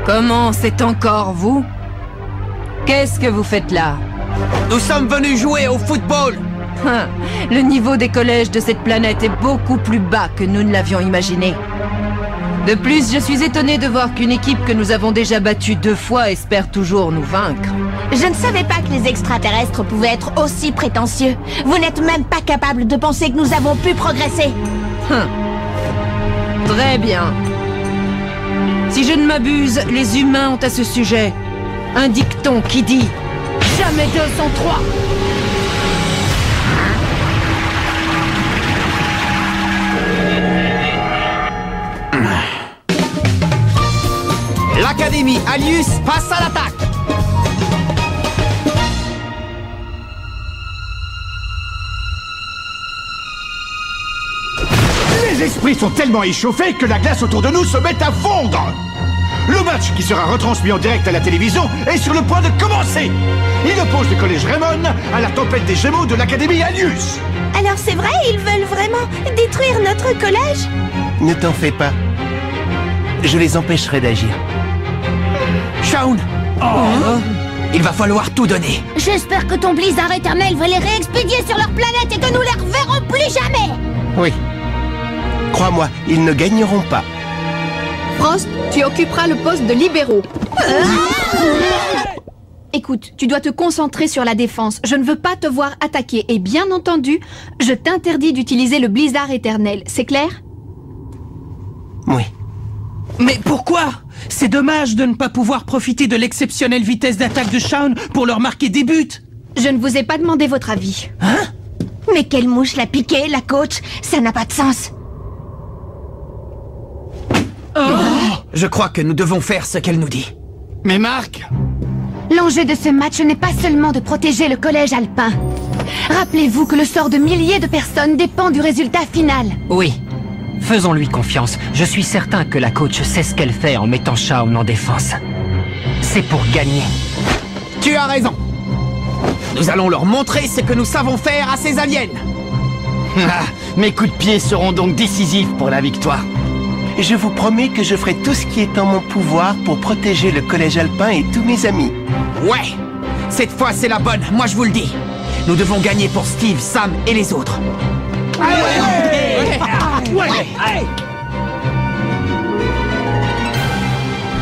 Comment, c'est encore vous? Qu'est-ce que vous faites là? Nous sommes venus jouer au football. Le niveau des collèges de cette planète est beaucoup plus bas que nous ne l'avions imaginé. De plus, je suis étonné de voir qu'une équipe que nous avons déjà battue 2 fois espère toujours nous vaincre. Je ne savais pas que les extraterrestres pouvaient être aussi prétentieux. Vous n'êtes même pas capable de penser que nous avons pu progresser. Très bien. Si je ne m'abuse, les humains ont à ce sujet un dicton qui dit « Jamais 2 sans 3 ». L'Académie Alius passe à l'attaque. Les esprits sont tellement échauffés que la glace autour de nous se met à fondre. Le match qui sera retransmis en direct à la télévision est sur le point de commencer. Il oppose le collège Raymond à la tempête des Gémeaux de l'Académie Alius. Alors c'est vrai, ils veulent vraiment détruire notre collège? Ne t'en fais pas. Je les empêcherai d'agir. Shaun, il va falloir tout donner. J'espère que ton blizzard éternel va les réexpédier sur leur planète et que nous les reverrons plus jamais. Oui. Crois-moi, ils ne gagneront pas. Frost, tu occuperas le poste de libéraux. Écoute, tu dois te concentrer sur la défense. Je ne veux pas te voir attaquer. Et bien entendu, je t'interdis d'utiliser le blizzard éternel. C'est clair? Oui. Mais pourquoi? C'est dommage de ne pas pouvoir profiter de l'exceptionnelle vitesse d'attaque de Shaun pour leur marquer des buts. Je ne vous ai pas demandé votre avis. Hein? Mais quelle mouche l'a piqué, la coach? Ça n'a pas de sens. Je crois que nous devons faire ce qu'elle nous dit. Mais Marc, L'enjeu de ce match n'est pas seulement de protéger le collège alpin. Rappelez-vous que le sort de milliers de personnes dépend du résultat final. Oui. Faisons-lui confiance. Je suis certain que la coach sait ce qu'elle fait en mettant Shaun en défense. C'est pour gagner. Tu as raison. Nous allons leur montrer ce que nous savons faire à ces aliens. mes coups de pied seront donc décisifs pour la victoire. Je vous promets que je ferai tout ce qui est en mon pouvoir pour protéger le collège alpin et tous mes amis. Ouais, cette fois c'est la bonne, moi je vous le dis. Nous devons gagner pour Steve, Sam et les autres.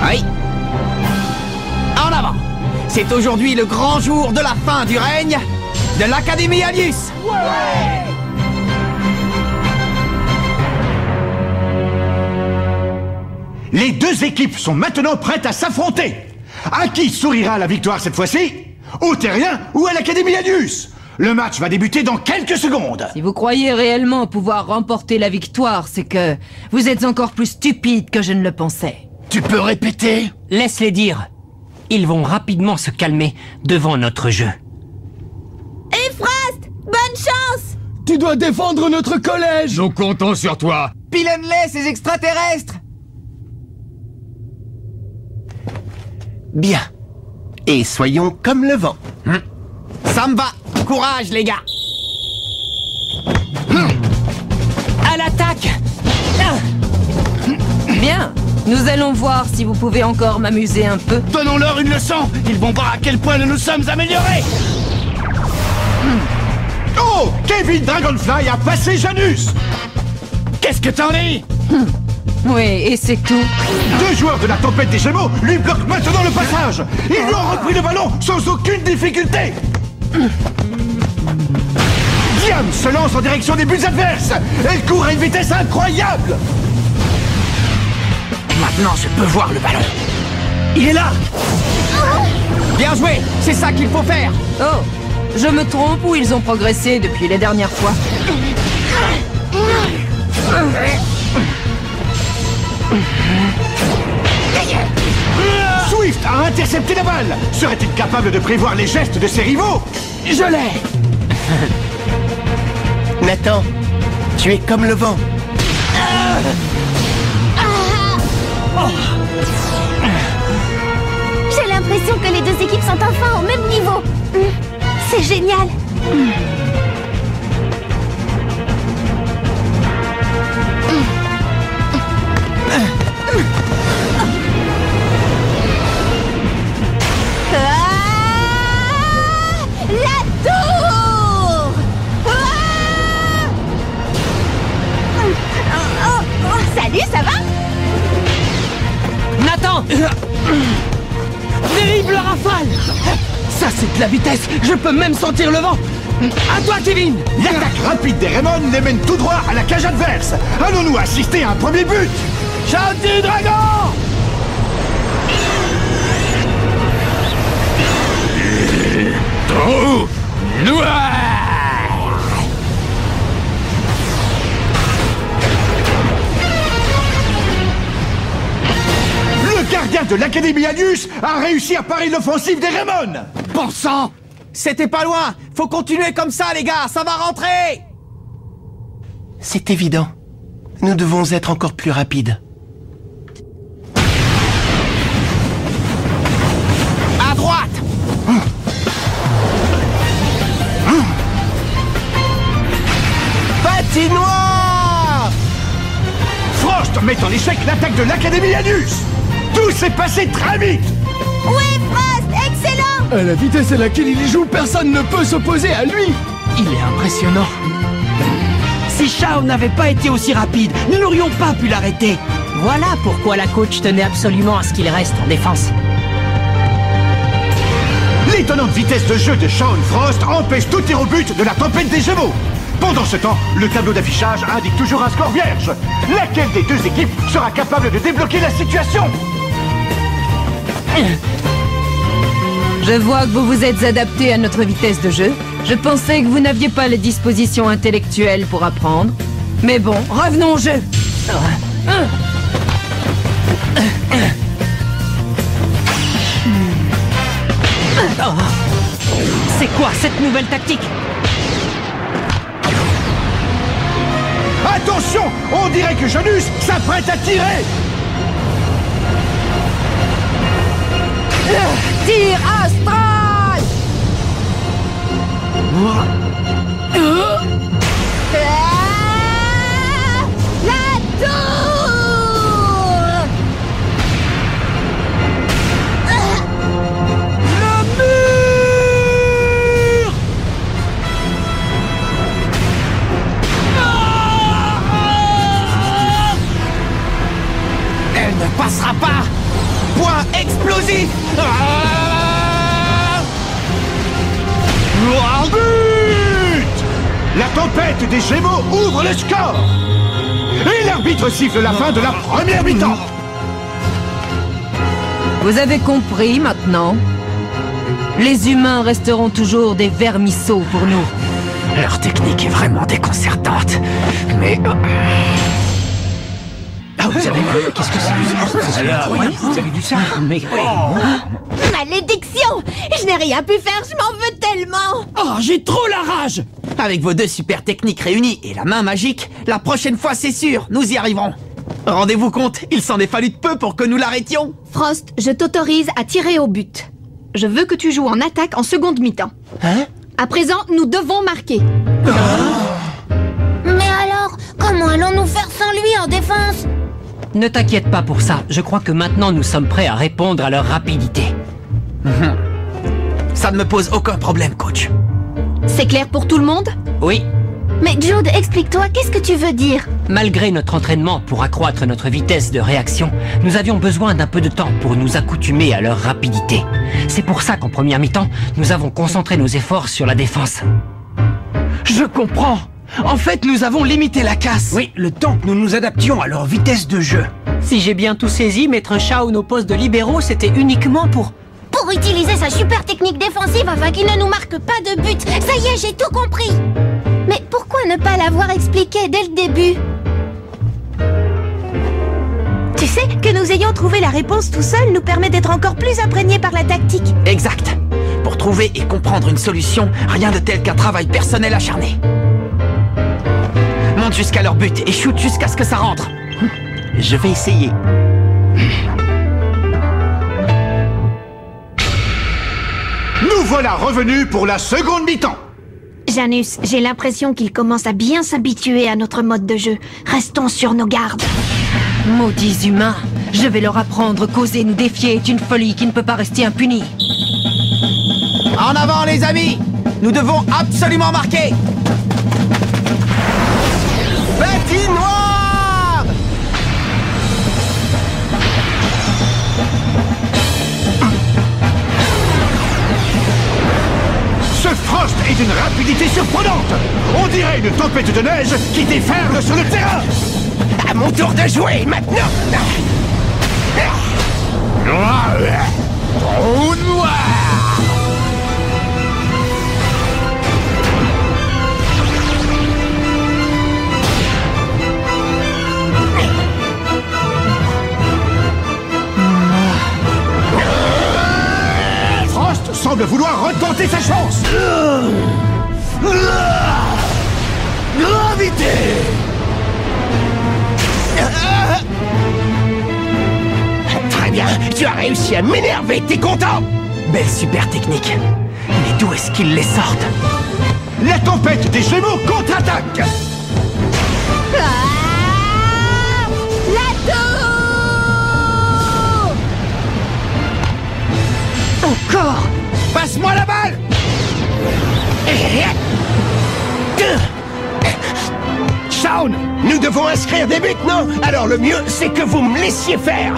Aïe. En avant. C'est aujourd'hui le grand jour de la fin du règne de l'Académie Alius. Les 2 équipes sont maintenant prêtes à s'affronter. À qui sourira la victoire cette fois-ci? Aux Terriens ou à l'Académie Alius? Le match va débuter dans quelques secondes. Si vous croyez réellement pouvoir remporter la victoire, c'est que vous êtes encore plus stupide que je ne le pensais. Tu peux répéter? Laisse-les dire. Ils vont rapidement se calmer devant notre jeu. Et Frost, bonne chance! Tu dois défendre notre collège! Nous comptons sur toi. Pilonne-les, ces extraterrestres! Bien. Et soyons comme le vent. Ça me va. Courage, les gars. À l'attaque! Bien. Nous allons voir si vous pouvez encore m'amuser un peu. Donnons-leur une leçon! Ils vont voir à quel point nous nous sommes améliorés! Oh! Kevin Dragonfly a passé Janus! Qu'est-ce que t'en dis? Oui, et c'est tout. 2 joueurs de la tempête des Gémeaux lui bloquent maintenant le passage. Ils lui ont repris le ballon sans aucune difficulté. Diam se lance en direction des buts adverses. Elle court à une vitesse incroyable. Maintenant, je peux voir le ballon. Il est là! Bien joué, c'est ça qu'il faut faire. Oh, je me trompe ou ils ont progressé depuis les dernières fois? Swift a intercepté la balle. Serait-il capable de prévoir les gestes de ses rivaux? Je l'ai! Nathan, tu es comme le vent. J'ai l'impression que les 2 équipes sont enfin au même niveau. C'est génial. Terrible rafale! Ça, c'est de la vitesse! Je peux même sentir le vent! À toi, Kevin! L'attaque rapide des Raymond les mène tout droit à la cage adverse. Allons-nous assister à un premier but? Shout du dragon! Trou noir! Le gardien de l'Académie Anius a réussi à parer l'offensive des Raymond. Bon sang! C'était pas loin! Faut continuer comme ça, les gars! Ça va rentrer! C'est évident. Nous devons être encore plus rapides. À droite! Patinoire! Frost met en échec l'attaque de l'Académie Anius. Tout s'est passé très vite. Oui, Frost, excellent! À la vitesse à laquelle il joue, personne ne peut s'opposer à lui. Il est impressionnant. Si Shao n'avait pas été aussi rapide, nous n'aurions pas pu l'arrêter. Voilà pourquoi la coach tenait absolument à ce qu'il reste en défense. L'étonnante vitesse de jeu de Shaun Frost empêche tout tir au but de la tempête des Gémeaux. Pendant ce temps, le tableau d'affichage indique toujours un score vierge. Laquelle des deux équipes sera capable de débloquer la situation? Je vois que vous vous êtes adapté à notre vitesse de jeu. Je pensais que vous n'aviez pas les dispositions intellectuelles pour apprendre. Mais bon, revenons au jeu. C'est quoi cette nouvelle tactique? Attention! On dirait que Janus s'apprête à tirer! Tir astral! La tour! Elle ne passera pas! Point explosif! But! La tempête des Gémeaux ouvre le score! Et l'arbitre siffle la fin de la première mi-temps! Vous avez compris maintenant? Les humains resteront toujours des vermisseaux pour nous. Leur technique est vraiment déconcertante. Mais... Vous avez vu? Qu'est-ce que c'est? Vous avez vu ça? Mais... Malédiction! Je n'ai rien pu faire, je m'en veux tellement! Oh, j'ai trop la rage! Avec vos deux super techniques réunies et la main magique, la prochaine fois c'est sûr, nous y arriverons. Rendez-vous compte, il s'en est fallu de peu pour que nous l'arrêtions. Frost, je t'autorise à tirer au but. Je veux que tu joues en attaque en seconde mi-temps. Hein? À présent, nous devons marquer. Mais alors, comment allons-nous faire sans lui en défense? Ne t'inquiète pas pour ça. Je crois que maintenant nous sommes prêts à répondre à leur rapidité. Ça ne me pose aucun problème, coach. C'est clair pour tout le monde? Oui. Mais Jude, explique-toi, qu'est-ce que tu veux dire? Malgré notre entraînement pour accroître notre vitesse de réaction, nous avions besoin d'un peu de temps pour nous accoutumer à leur rapidité. C'est pour ça qu'en première mi-temps, nous avons concentré nos efforts sur la défense. Je comprends. En fait, nous avons limité la casse. Oui, le temps que nous nous adaptions à leur vitesse de jeu. Si j'ai bien tout saisi, mettre Shaun au poste de libéraux, c'était uniquement pour utiliser sa super technique défensive afin qu'il ne nous marque pas de but. Ça y est, j'ai tout compris. Mais pourquoi ne pas l'avoir expliqué dès le début? Tu sais, que nous ayons trouvé la réponse tout seul nous permet d'être encore plus imprégnés par la tactique. Exact. Pour trouver et comprendre une solution, rien de tel qu'un travail personnel acharné. Monte jusqu'à leur but et shoot jusqu'à ce que ça rentre. Je vais essayer. Nous voilà revenus pour la seconde mi-temps. Janus, j'ai l'impression qu'il commence à bien s'habituer à notre mode de jeu. Restons sur nos gardes. Maudits humains, je vais leur apprendre qu'oser nous défier est une folie qui ne peut pas rester impunie. En avant, les amis! Nous devons absolument marquer! Patinoire! d'une rapidité surprenante. On dirait une tempête de neige qui déferle sur le terrain. À mon tour de jouer, maintenant. Trou noir. Frost semble vouloir retenter sa chance. Gravité. Très bien, tu as réussi à m'énerver, t'es content? Belle super technique. Mais d'où est-ce qu'ils les sortent? La tempête des Gémeaux contre-attaque. La tour! Encore! Passe-moi la balle. Shaun, nous devons inscrire des buts, non? Alors le mieux, c'est que vous me laissiez faire.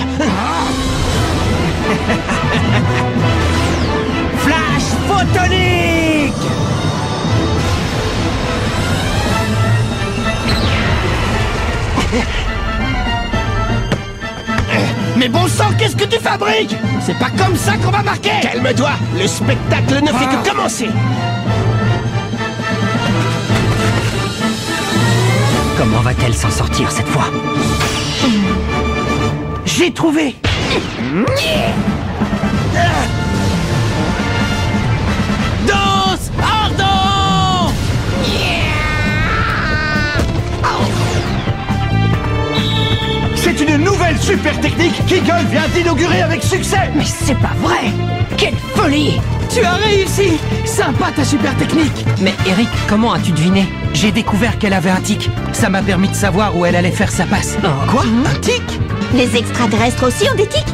Flash photonique! Mais bon sang, qu'est-ce que tu fabriques? C'est pas comme ça qu'on va marquer. Calme-toi, le spectacle ne fait que commencer. Comment va-t-elle s'en sortir cette fois? J'ai trouvé! Danse ardent! C'est une nouvelle super technique qu'Eagle vient d'inaugurer avec succès. Mais c'est pas vrai! Quelle folie! Tu as réussi! Sympa ta super technique! Mais Eric, comment as-tu deviné? J'ai découvert qu'elle avait un tic. Ça m'a permis de savoir où elle allait faire sa passe. Quoi? Un tic? Les extraterrestres aussi ont des tics?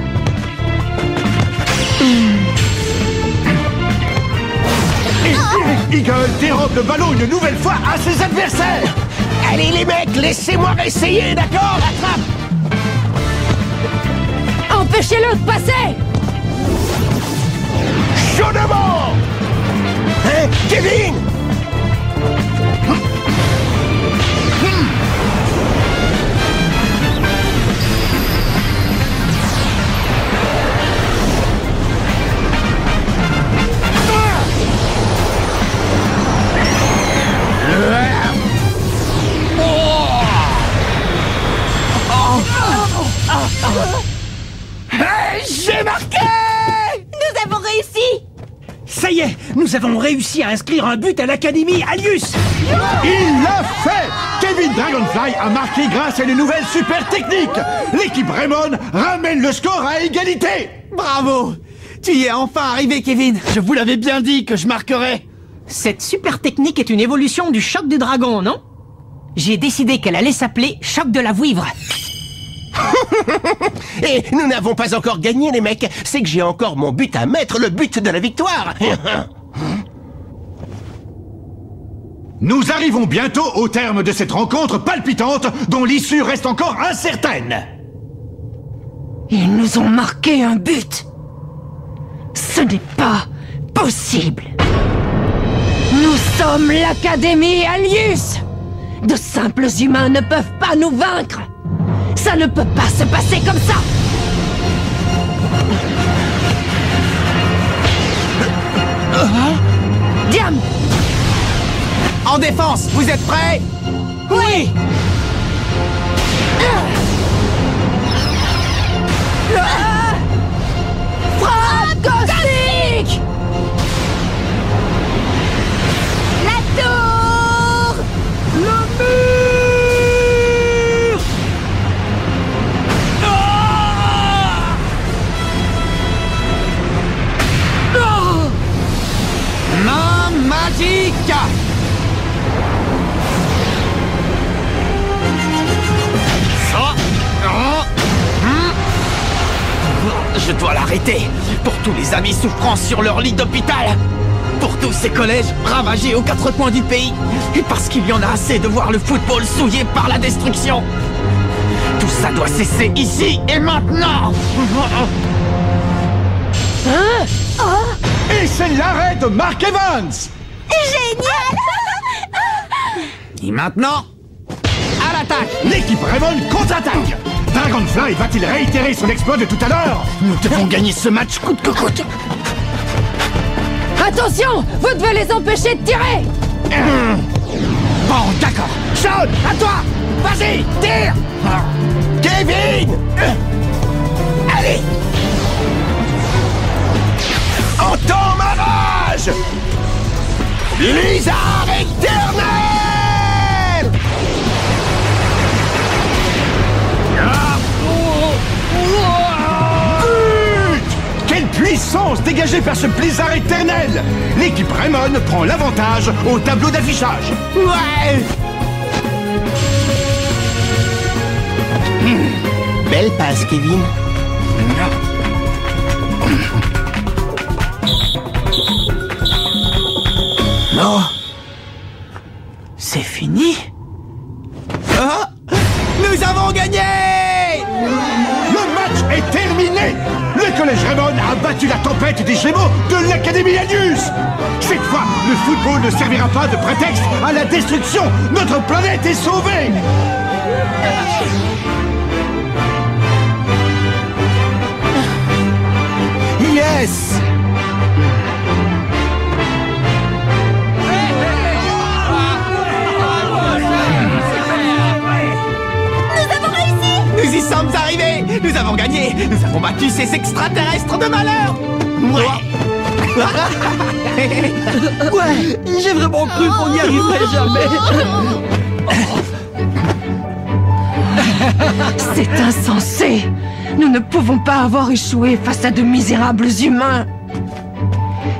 Eagle dérobe le ballon une nouvelle fois à ses adversaires. Allez les mecs, laissez-moi essayer, d'accord? Attrape. Empêchez-le de passer! Chaudement. Hein, Kevin? J'ai marqué! Nous avons réussi! Ça y est, nous avons réussi à inscrire un but à l'Académie Alius. Il l'a fait. Kevin Dragonfly a marqué grâce à une nouvelle super technique. L'équipe Raymond ramène le score à égalité. Bravo! Tu y es enfin arrivé, Kevin! Je vous l'avais bien dit que je marquerais! Cette super technique est une évolution du choc du dragon, non? J'ai décidé qu'elle allait s'appeler choc de la vouivre. Et nous n'avons pas encore gagné, les mecs. C'est que j'ai encore mon but à mettre, le but de la victoire. Nous arrivons bientôt au terme de cette rencontre palpitante dont l'issue reste encore incertaine. Ils nous ont marqué un but! Ce n'est pas possible! Nous sommes l'Académie Alius! De simples humains ne peuvent pas nous vaincre! Ça ne peut pas se passer comme ça! Diam! En défense, vous êtes prêts? Oui! Frappe caustique! La tour! Le mur! Main magique! Je dois l'arrêter. Pour tous les amis souffrant sur leur lit d'hôpital. Pour tous ces collèges ravagés aux quatre coins du pays. Et parce qu'il y en a assez de voir le football souillé par la destruction. Tout ça doit cesser ici et maintenant. Et c'est l'arrêt de Mark Evans. Génial! Et maintenant, à l'attaque! L'équipe Raymond contre-attaque. Dragonfly va-t-il réitérer son exploit de tout à l'heure? Nous devons gagner ce match coûte que coûte. Attention! Vous devez les empêcher de tirer! Bon, d'accord. Sean, à toi. Vas-y, tire. Kevin. Allez. Entends ma rage. Blizzard éternel. Quelle puissance dégagée par ce blizzard éternel! L'équipe Raymond prend l'avantage au tableau d'affichage. Ouais. Belle passe, Kevin. Non. C'est fini? Ah! Nous avons gagné! Le match est terminé! Le collège Raymond a battu la tempête des Gémeaux de l'Académie Alius! Cette fois, le football ne servira pas de prétexte à la destruction! Notre planète est sauvée! Yes. Nous y sommes arrivés! Nous avons gagné! Nous avons battu ces extraterrestres de malheur! Ouais, j'ai vraiment cru qu'on n'y arriverait jamais. C'est insensé! Nous ne pouvons pas avoir échoué face à de misérables humains!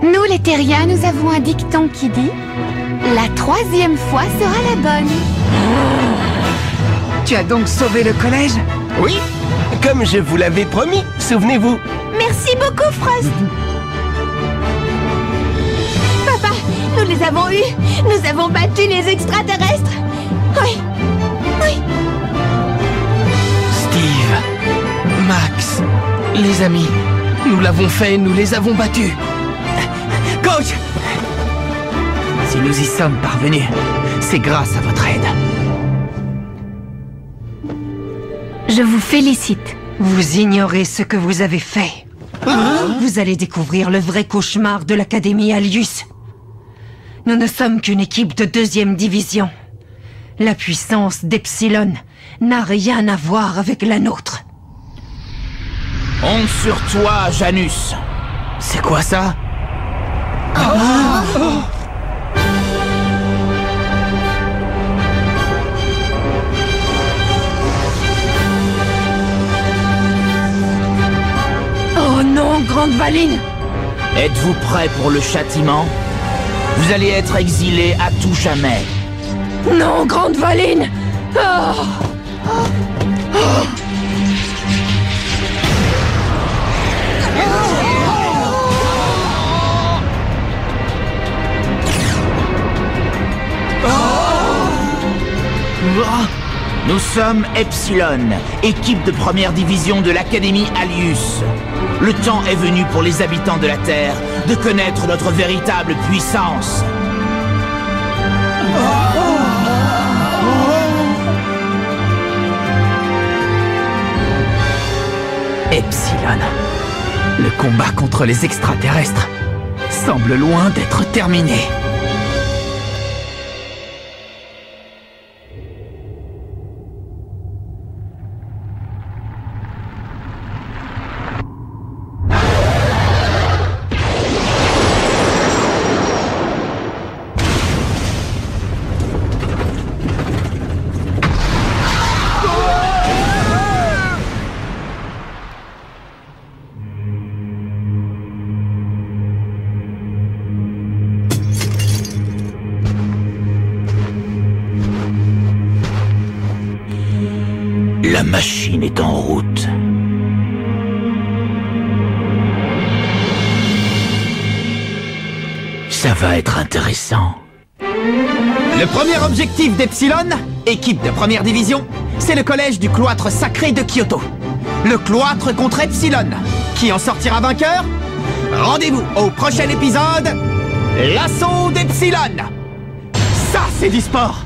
Nous, les terriens, nous avons un dicton qui dit « La troisième fois sera la bonne ». Tu as donc sauvé le collège? Oui, comme je vous l'avais promis, souvenez-vous. Merci beaucoup, Frost. Papa, nous les avons eus. Nous avons battu les extraterrestres. Oui, oui. Steve, Max, les amis, nous l'avons fait, nous les avons battus. Coach! Si nous y sommes parvenus, c'est grâce à votre aide. Je vous félicite. Vous ignorez ce que vous avez fait. Vous allez découvrir le vrai cauchemar de l'Académie Alius. Nous ne sommes qu'une équipe de 2e division. La puissance d'Epsilon n'a rien à voir avec la nôtre. Honte sur toi, Janus. C'est quoi ça? Oh non, Grande Valine! Êtes-vous prêts pour le châtiment? Vous allez être exilés à tout jamais. Non, Grande Valine! Oh! Nous sommes Epsilon, équipe de 1re division de l'Académie Alius. Le temps est venu pour les habitants de la Terre de connaître notre véritable puissance. Epsilon, le combat contre les extraterrestres semble loin d'être terminé. La machine est en route. Ça va être intéressant. Le premier objectif d'Epsilon, équipe de 1re division, c'est le collège du cloître sacré de Kyoto. Le cloître contre Epsilon. Qui en sortira vainqueur? Rendez-vous au prochain épisode L'assaut d'Epsilon. Ça, c'est du sport.